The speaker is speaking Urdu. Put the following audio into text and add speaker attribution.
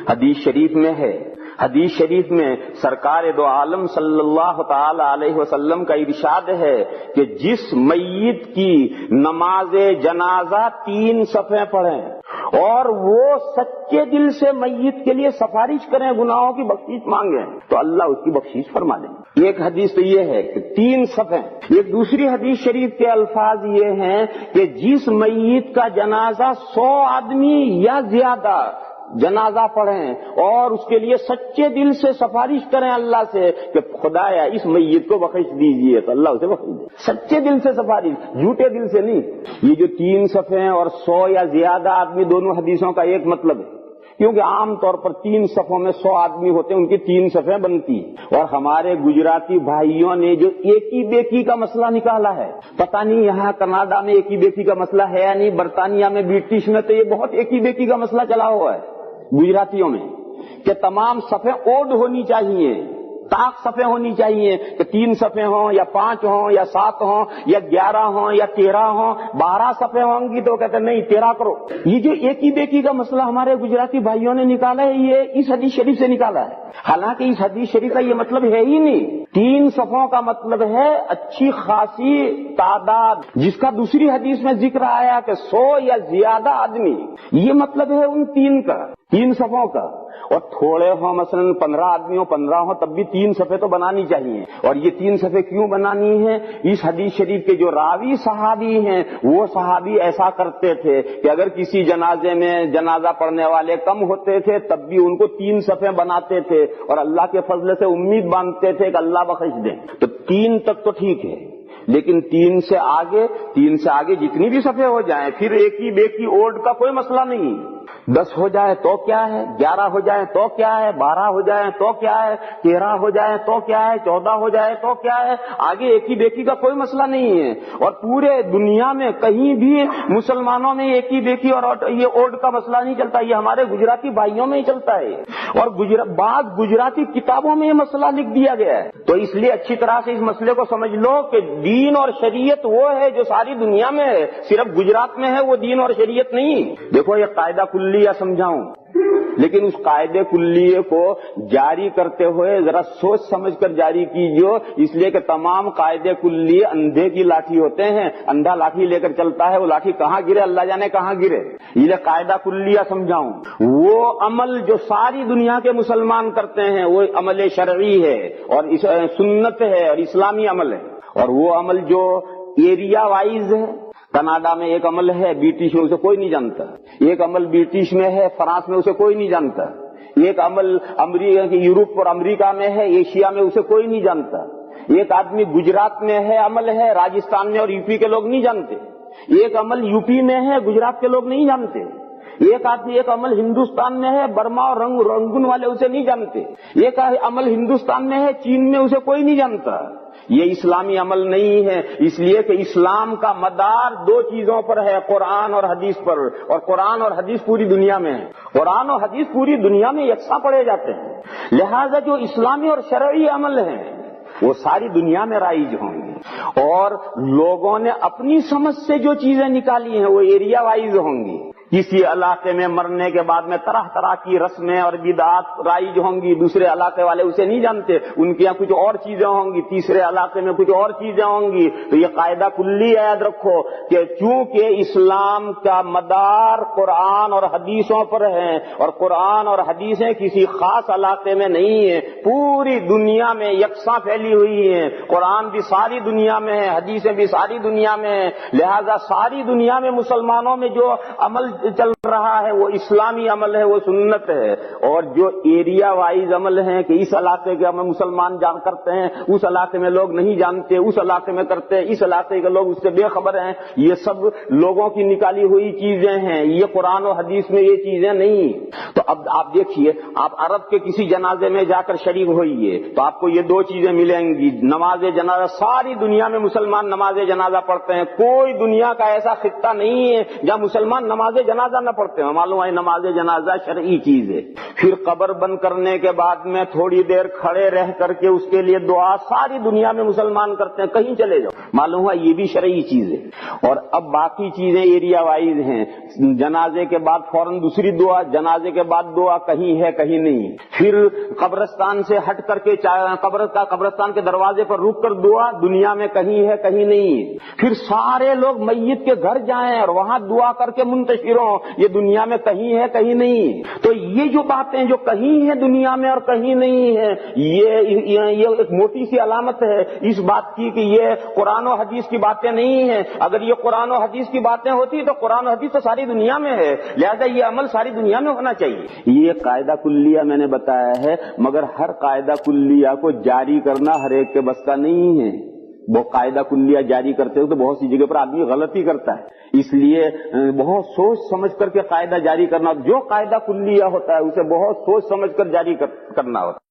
Speaker 1: حدیث شریف میں ہے، حدیث شریف میں سرکار دو عالم صلی اللہ تعالی علیہ وسلم کا ارشاد ہے کہ جس میت کی نماز جنازہ 3 صفحے پڑھیں اور وہ سچے دل سے میت کے لیے سفارش کریں، گناہوں کی بخشش مانگیں، تو اللہ اس کی بخشش فرما دیں گے۔ ایک حدیث تو یہ ہے کہ 3 صفحے۔ ایک دوسری حدیث شریف کے الفاظ یہ ہیں کہ جس میت کا جنازہ 100 آدمی یا زیادہ جنازہ پڑھیں اور اس کے لیے سچے دل سے سفارش کریں اللہ سے کہ خدایا اس میت کو بخش دیجئے، تو اللہ اسے بخش دے۔ سچے دل سے سفارش، جھوٹے دل سے نہیں۔ یہ جو 3 صفحے اور 100 یا زیادہ آدمی، دونوں حدیثوں کا ایک مطلب ہے، کیونکہ عام طور پر 3 صفوں میں 100 آدمی ہوتے ہیں، ان کی 3 صفحیں بنتی ہیں۔ اور ہمارے گجراتی بھائیوں نے جو ایکی بیکی کا مسئلہ نکالا ہے، پتہ نہیں یہاں کینیڈا میں ایکی بیکی کا مسئلہ ہے یا نہیں، برطانیہ میں برٹش میں تو یہ بہت ایکی بیکی کا مسئلہ چلا ہوا ہے گجراتیوں میں، کہ تمام صفحے اوڈ ہونی چاہیے، طاق صفحے ہونی چاہیے، کہ 3 صفحے ہوں یا 5 ہوں یا 7 ہوں یا 11 ہوں یا 13 ہوں، 12 صفحے ہوں گی تو کہتے ہیں نہیں 13 کرو۔ یہ جو ایکی بیکی کا مسئلہ ہمارے گجراتی بھائیوں نے نکالا ہے، یہ اس حدیث شریف سے نکالا ہے، حالانکہ اس حدیث شریف کا یہ مطلب ہے ہی نہیں۔ 3 صفوں کا مطلب ہے اچھی خاصی تعداد، جس کا دوسری حدیث میں ذکر آیا کہ 100 یا زیادہ آدمی، یہ مطلب ہے ان 3 صفوں کا۔ اور تھوڑے ہوں مثلا 15 آدمی ہوں 15 ہوں تب بھی 3 صفحے تو بنانی چاہیے۔ اور یہ 3 صفحے کیوں بنانی ہے؟ اس حدیث شریف کے جو راوی صحابی ہیں وہ صحابی ایسا کرتے تھے کہ اگر کسی جنازے میں جنازہ پڑھنے والے کم ہوتے تھے تب بھی ان کو 3 صفحے بناتے تھے اور اللہ کے فضل سے امید باندھتے تھے کہ اللہ بخش دیں۔ تو 3 تک تو ٹھیک ہے، لیکن 3 سے آگے جتنی بھی صفحے ہو جائیں پھر ایکی بیکی اوڈ کا کوئی مسئلہ نہیں۔ 10 ہو جائے تو کیا ہے، 11 ہو جائے تو کیا ہے، 12 ہو جائے تو کیا ہے، 13 ہو جائے تو کیا ہے، 14 ہو جائے تو کیا ہے، آگے ایکی بیکی کا کوئی مسئلہ نہیں ہے۔ اور پورے دنیا میں کہیں بھی مسلمانوں میں ایکی بیکی اور یہ اوڈ کا مسئلہ نہیں چلتا، یہ ہمارے گجراتی بھائیوں میں ہی چلتا ہے، اور بعض گجراتی کتابوں میں یہ مسئلہ لکھ دیا گیا ہے۔ تو اس لیے اچھی طرح سے اس مسئلے کو سمجھ لو کہ دین اور شریعت وہ ہے جو ساری دنیا میں ہے، صرف گجرات میں ہے وہ دین اور شریعت نہیں۔ دیکھو یہ قاعدہ کلیہ سمجھاؤں، لیکن اس قاعدے کلیے کو جاری کرتے ہوئے ذرا سوچ سمجھ کر جاری کیجیے، اس لیے کہ تمام قاعدے کلیے اندھے کی لاٹھی ہوتے ہیں، اندھا لاٹھی لے کر چلتا ہے، وہ لاٹھی کہاں گرے اللہ جانے کہاں گرے۔ یہ قاعدہ کلیہ سمجھاؤں، وہ عمل جو ساری دنیا کے مسلمان کرتے ہیں وہ عمل شرعی ہے اور سنت ہے اور اسلامی عمل ہے، اور وہ عمل جو ایریا وائز ہے، کینیڈا میں ایک عمل ہے برٹش میں اسے کوئی نہیں جانتا، ایک عمل برٹش میں ہے فرانس میں اسے کوئی نہیں جانتا، ایک عمل یورپ اور امریکہ میں ہے ایشیا میں اسے کوئی نہیں جانتا، ایک آدمی گجرات میں ہے عمل ہے راجستھان میں اور یو پی کے لوگ نہیں جانتے، ایک عمل یو پی میں ہے گجرات کے لوگ نہیں جانتے، ایک عمل ہندوستان میں ہے برما اور رنگون والے اسے نہیں جانتے، ایک عمل ہندوستان میں ہے چین میں اسے کوئی نہیں جانتا۔ یہ اسلامی عمل نہیں ہے، اس لیے کہ اسلام کا مدار 2 چیزوں پر ہے، قرآن اور حدیث پر، اور قرآن اور حدیث پوری دنیا میں ہے، قرآن اور حدیث پوری دنیا میں یکساں پڑھے جاتے ہیں، لہذا جو اسلامی اور شرعی عمل ہیں وہ ساری دنیا میں رائج ہوں گے، اور لوگوں نے اپنی سمجھ سے جو چیزیں نکالی ہیں وہ ایریا وائز ہوں گی۔ کسی علاقے میں مرنے کے بعد میں طرح طرح کی رسمیں اور بدعات رائج ہوں گی، دوسرے علاقے والے اسے نہیں جانتے، ان کے یہاں کچھ اور چیزیں ہوں گی، تیسرے علاقے میں کچھ اور چیزیں ہوں گی۔ تو یہ قاعدہ کلی یاد رکھو کہ چونکہ اسلام کا مدار قرآن اور حدیثوں پر ہے، اور قرآن اور حدیثیں کسی خاص علاقے میں نہیں ہیں، پوری دنیا میں یکساں پھیلی ہوئی ہیں، قرآن بھی ساری دنیا میں ہے، حدیثیں بھی ساری دنیا میں ہیں، لہذا ساری دنیا میں مسلمانوں میں جو عمل چل رہا ہے وہ اسلامی عمل ہے، وہ سنت ہے، اور جو ایریا وائز عمل ہیں کہ اس علاقے کے مسلمان جان کرتے ہیں، اس علاقے میں لوگ نہیں جانتے، اس علاقے میں کرتے ہیں، اس علاقے کے لوگ اس سے بے خبر ہیں، یہ سب لوگوں کی نکالی ہوئی چیزیں ہیں، یہ قرآن و حدیث میں یہ چیزیں نہیں۔ تو اب آپ دیکھیے، آپ عرب کے کسی جنازے میں جا کر شریک ہوئیے تو آپ کو یہ 2 چیزیں ملیں گی، نماز جنازہ، ساری دنیا میں مسلمان نماز جنازہ پڑھتے ہیں، کوئی دنیا کا ایسا خطہ نہیں ہے جہاں مسلمان نماز جنازہ نہ پڑھتے ہیں، معلوم ہے نماز جنازہ شرعی چیز ہے۔ پھر قبر بند کرنے کے بعد میں تھوڑی دیر کھڑے رہ کر کے اس کے لیے دعا ساری دنیا میں مسلمان کرتے ہیں، کہیں چلے جاؤ، معلوم ہوا یہ بھی شرعی چیز ہے۔ اور اب باقی چیزیں ایریا وائز ہیں، جنازے کے بعد فوراً دوسری دعا، جنازے کے بعد دعا کہیں ہے کہیں نہیں، پھر قبرستان سے ہٹ کر کے قبرستان کے دروازے پر رک کر دعا دنیا میں کہیں ہے کہیں نہیں، پھر سارے لوگ میت کے گھر جائیں اور وہاں دعا کر کے منتشر ہوں، یہ دنیا میں کہیں ہے کہیں نہیں۔ تو یہ جو باتیں جو کہیں ہیں دنیا میں اور کہیں نہیں ہے، یہ ایک موٹی سی علامت ہے اس بات کی کہ یہ قرآن و حدیث کی باتیں نہیں ہیں۔ اگر یہ قرآن و حدیث کی باتیں ہوتی تو قرآن و حدیث تو ساری دنیا میں ہے، لہذا یہ عمل ساری دنیا میں ہونا چاہیے۔ یہ قاعدہ کلیہ میں نے بتایا ہے، مگر ہر قاعدہ کلیہ کو جاری کرنا ہر ایک کے بس کا نہیں ہے۔ وہ قاعدہ کلیہ جاری کرتے ہو تو بہت سی جگہ پر آدمی غلطی کرتا ہے، اس لیے بہت سوچ سمجھ کر کے قاعدہ جاری کرنا، جو قاعدہ کلیہ ہوتا ہے اسے بہت سوچ سمجھ کر جاری کرنا ہوتا ہے۔